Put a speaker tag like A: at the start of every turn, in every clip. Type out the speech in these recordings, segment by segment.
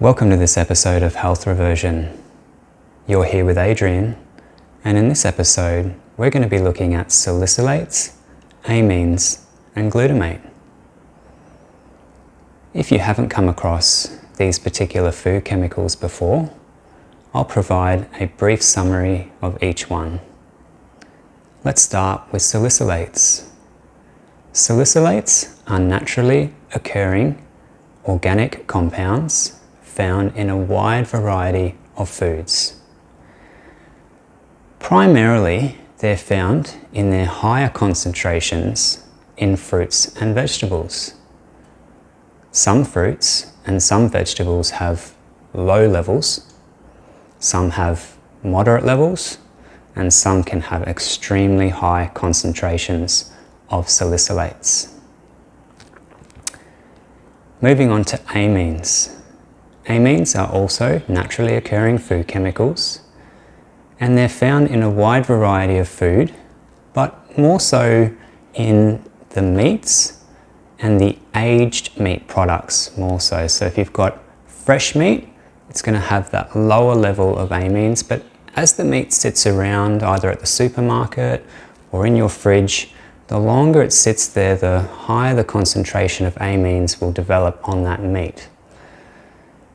A: Welcome to this episode of Health Reversion. You're here with Adrian, and in this episode we're going to be looking at salicylates, amines and glutamate. If you haven't come across these particular food chemicals before, I'll provide a brief summary of each one. Let's start with salicylates. Salicylates are naturally occurring organic compounds found in a wide variety of foods. Primarily, they're found in their higher concentrations in fruits and vegetables. Some fruits and some vegetables have low levels, some have moderate levels, and some can have extremely high concentrations of salicylates. Moving on to amines. Amines are also naturally occurring food chemicals, and they're found in a wide variety of food, but more so in the meats and the aged meat products more so. So if you've got fresh meat, it's going to have that lower level of amines, but as the meat sits around either at the supermarket or in your fridge, the longer it sits there, the higher the concentration of amines will develop on that meat.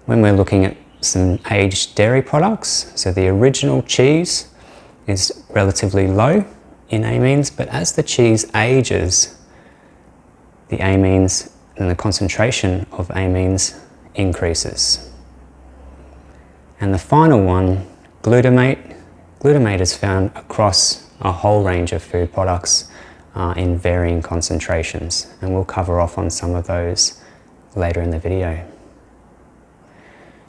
A: When we're looking at some aged dairy products, so the original cheese is relatively low in amines, but as the cheese ages, the amines and the concentration of amines increases. And the final one, glutamate. Glutamate is found across a whole range of food products in varying concentrations, and we'll cover off on some of those later in the video.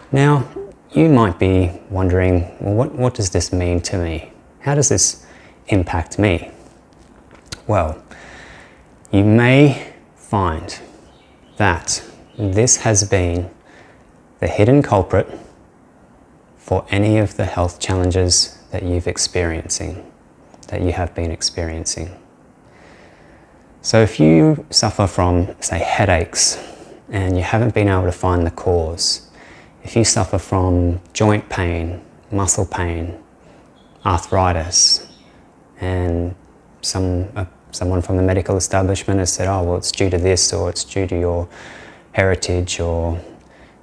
A: Now, you might be wondering, well, what does this mean to me? How does this impact me? Well, you may find that this has been the hidden culprit for any of the health challenges that you have been experiencing. So if you suffer from, say, headaches and you haven't been able to find the cause, if you suffer from joint pain, muscle pain, arthritis, and someone from the medical establishment has said, oh, well, it's due to this, or it's due to your heritage or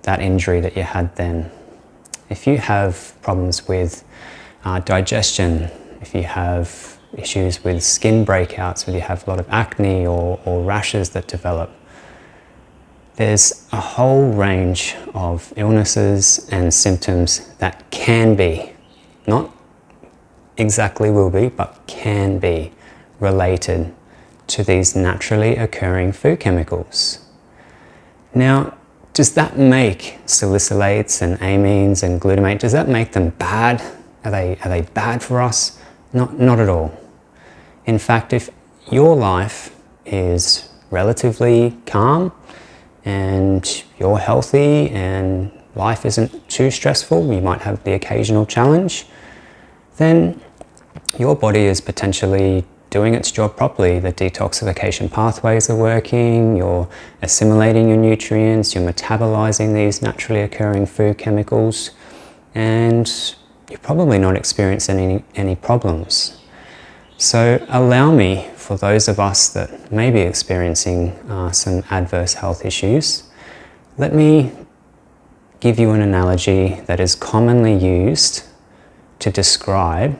A: that injury that you had then. If you have problems with digestion, if you have issues with skin breakouts, if you have a lot of acne or rashes that develop, there's a whole range of illnesses and symptoms that can be, not exactly will be, but can be related to these naturally occurring food chemicals. Now, does that make salicylates and amines and glutamate, does that make them bad? Are they bad for us? Not at all. In fact, if your life is relatively calm and you're healthy and life isn't too stressful, you might have the occasional challenge, then your body is potentially doing its job properly. The detoxification pathways are working, you're assimilating your nutrients, you're metabolizing these naturally occurring food chemicals, and you're probably not experiencing any problems. So allow me, for those of us that may be experiencing some adverse health issues, let me give you an analogy that is commonly used to describe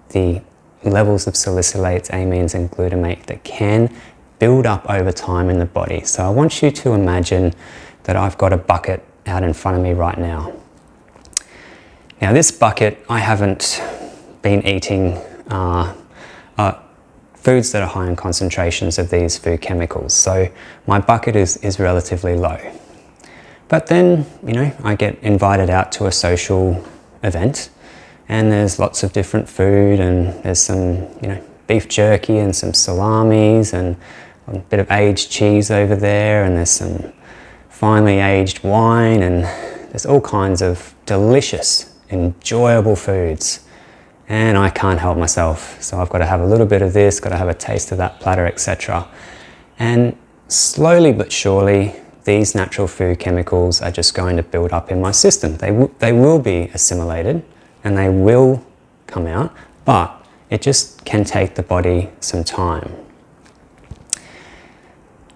A: the levels of salicylates, amines and glutamate that can build up over time in the body. So I want you to imagine that I've got a bucket out in front of me right now. Now this bucket, I haven't been eating foods that are high in concentrations of these food chemicals, so my bucket is relatively low. But then, I get invited out to a social event, and there's lots of different food, and there's some, beef jerky and some salamis and a bit of aged cheese over there, and there's some finely aged wine, and there's all kinds of delicious, enjoyable foods. And I can't help myself, so I've got to have a little bit of this, got to have a taste of that platter, etc. And slowly but surely, these natural food chemicals are just going to build up in my system. They will be assimilated and they will come out, but it just can take the body some time.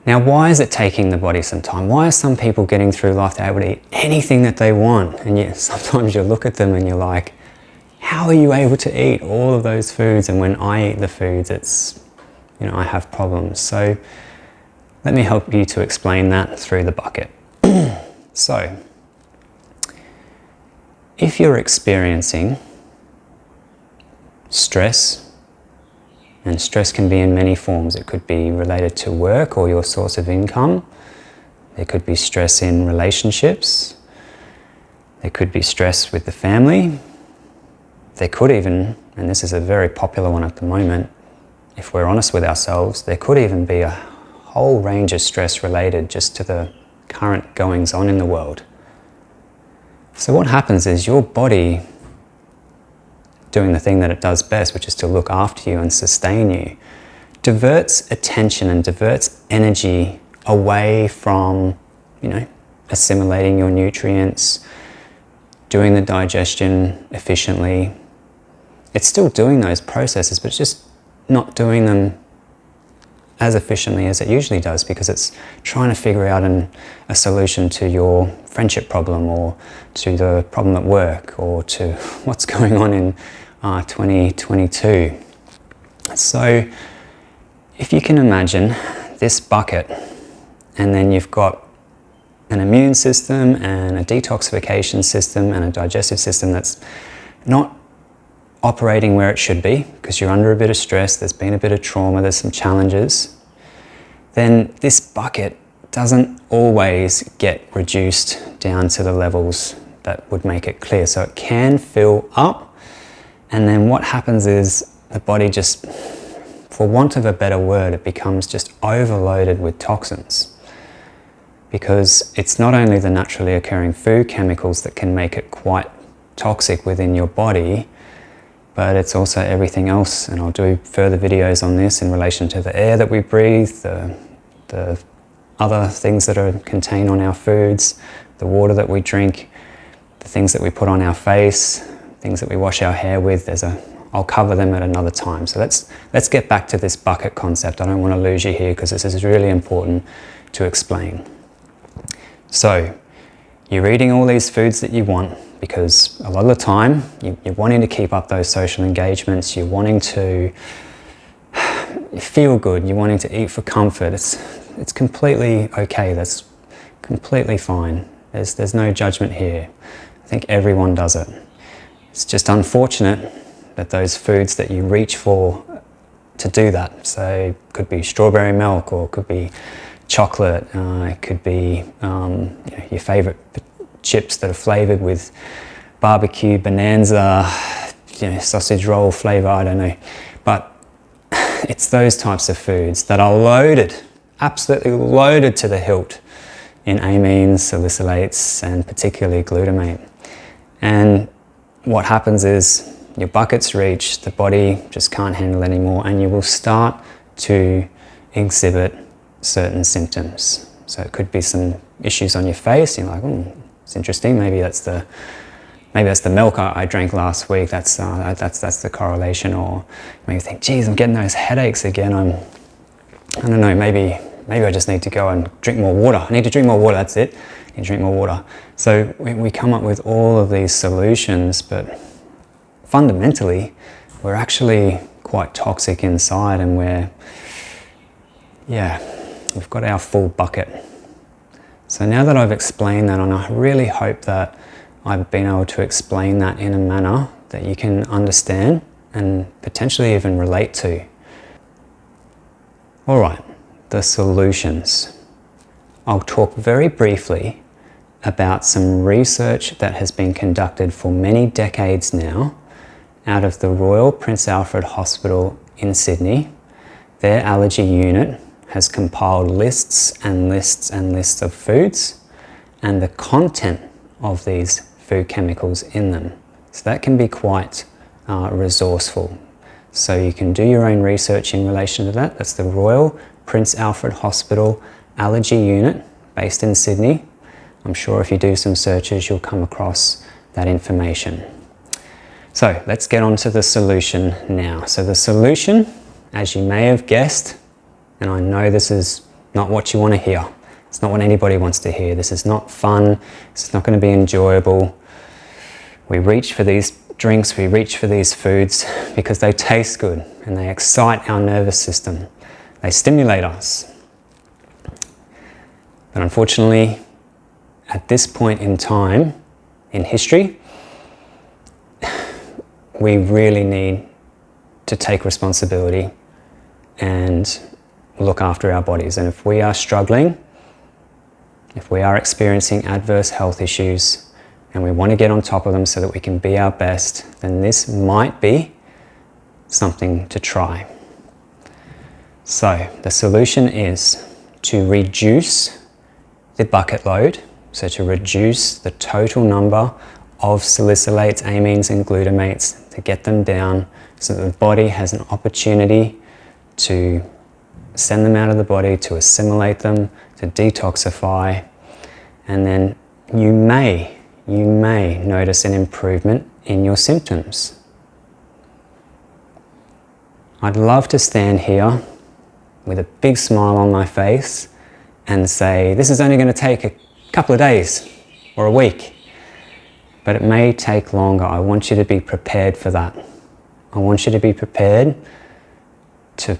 A: Now, why is it taking the body some time? Why are some people getting through life, they're able to eat anything that they want? And yet sometimes you look at them and you're like, how are you able to eat all of those foods? And when I eat the foods, it's, you know, I have problems. So let me help you to explain that through the bucket. So, if you're experiencing stress, and stress can be in many forms. It could be related to work or your source of income. There could be stress in relationships. There could be stress with the family. There could even, and this is a very popular one at the moment, if we're honest with ourselves, there could even be a whole range of stress related just to the current goings on in the world. So what happens is your body, doing the thing that it does best, which is to look after you and sustain you, diverts attention and diverts energy away from, you know, assimilating your nutrients, doing the digestion efficiently. It's still doing those processes, but it's just not doing them as efficiently as it usually does, because it's trying to figure out a solution to your friendship problem, or to the problem at work, or to what's going on in 2022. So if you can imagine this bucket, and then you've got an immune system and a detoxification system and a digestive system that's not operating where it should be because you're under a bit of stress, there's been a bit of trauma, there's some challenges, then this bucket doesn't always get reduced down to the levels that would make it clear. So it can fill up, and then what happens is the body just, for want of a better word, it becomes just overloaded with toxins, because it's not only the naturally occurring food chemicals that can make it quite toxic within your body, but it's also everything else. And I'll do further videos on this in relation to the air that we breathe, the other things that are contained on our foods, the water that we drink, the things that we put on our face, things that we wash our hair with. I'll cover them at another time. So let's get back to this bucket concept. I don't want to lose you here, because this is really important to explain. So you're eating all these foods that you want, because a lot of the time you're wanting to keep up those social engagements, you're wanting to feel good, you're wanting to eat for comfort. It's completely okay, that's completely fine. There's no judgment here. I think everyone does it. It's just unfortunate that those foods that you reach for to do that, so it could be strawberry milk, or it could be chocolate, it could be your favorite chips that are flavored with barbecue, bonanza, sausage roll flavor, I don't know. But it's those types of foods that are loaded, absolutely loaded to the hilt in amines, salicylates, and particularly glutamate. And what happens is your bucket's reached, the body just can't handle it anymore, and you will start to exhibit certain symptoms. So it could be some issues on your face. You're like, it's interesting. Maybe that's the milk I drank last week. That's the correlation. Or maybe you think, geez, I'm getting those headaches again. I don't know. Maybe I just need to go and drink more water. I need to drink more water. That's it. I need to drink more water. So we come up with all of these solutions, but fundamentally, we're actually quite toxic inside, and we've got our full bucket. So now that I've explained that, and I really hope that I've been able to explain that in a manner that you can understand and potentially even relate to. All right, the solutions. I'll talk very briefly about some research that has been conducted for many decades now out of the Royal Prince Alfred Hospital in Sydney. Their allergy unit has compiled lists and lists and lists of foods and the content of these food chemicals in them. So that can be quite resourceful. So you can do your own research in relation to that. That's the Royal Prince Alfred Hospital Allergy Unit based in Sydney. I'm sure if you do some searches, you'll come across that information. So let's get on to the solution now. So the solution, as you may have guessed, and I know this is not what you want to hear. It's not what anybody wants to hear. This is not fun. This is not going to be enjoyable. We reach for these drinks, we reach for these foods because they taste good and they excite our nervous system. They stimulate us. But unfortunately, at this point in time in history, we really need to take responsibility and look after our bodies. And if we are struggling, if we are experiencing adverse health issues and we want to get on top of them so that we can be our best, then this might be something to try. So the solution is to reduce the bucket load, so to reduce the total number of salicylates, amines and glutamates, to get them down so that the body has an opportunity to send them out of the body, to assimilate them, to detoxify, and then you may notice an improvement in your symptoms. I'd love to stand here with a big smile on my face and say, this is only going to take a couple of days or a week, but it may take longer. I want you to be prepared for that. I want you to be prepared to,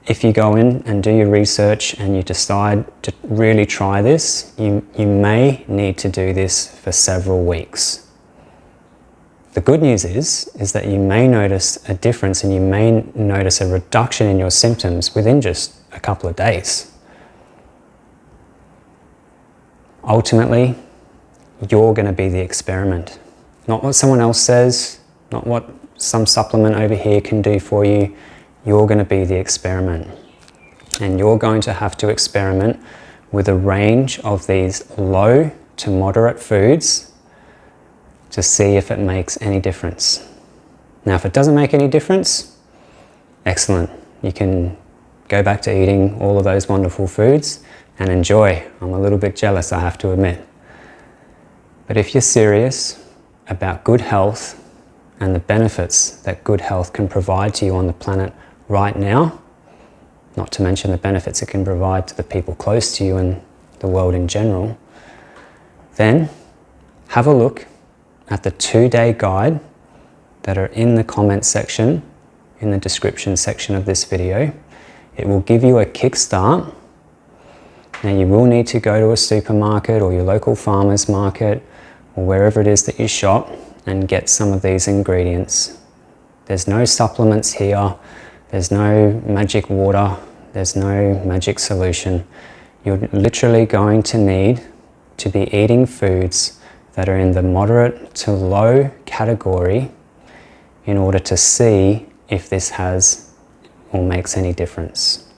A: if you go in and do your research and you decide to really try this, you may need to do this for several weeks. The good news is that you may notice a difference and you may notice a reduction in your symptoms within just a couple of days. Ultimately, you're going to be the experiment. Not what someone else says, not what some supplement over here can do for you. You're going to be the experiment. And you're going to have to experiment with a range of these low to moderate foods to see if it makes any difference. Now, if it doesn't make any difference, excellent. You can go back to eating all of those wonderful foods and enjoy. I'm a little bit jealous, I have to admit. But if you're serious about good health and the benefits that good health can provide to you on the planet right now, not to mention the benefits it can provide to the people close to you and the world in general, then have a look at the 2-day guide that are in the comment section, in the description section of this video. It will give you a kickstart. Now you will need to go to a supermarket or your local farmer's market or wherever it is that you shop and get some of these ingredients. There's no supplements here, there's no magic water, there's no magic solution. You're literally going to need to be eating foods that are in the moderate to low category in order to see if this has or makes any difference.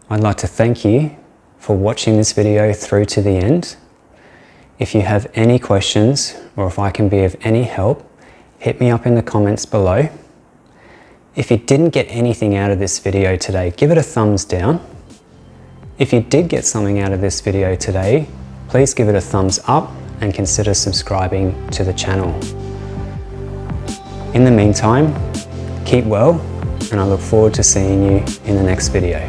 A: I'd like to thank you for watching this video through to the end. If you have any questions or if I can be of any help, hit me up in the comments below. If you didn't get anything out of this video today, give it a thumbs down. If you did get something out of this video today, please give it a thumbs up and consider subscribing to the channel. In the meantime, keep well, and I look forward to seeing you in the next video.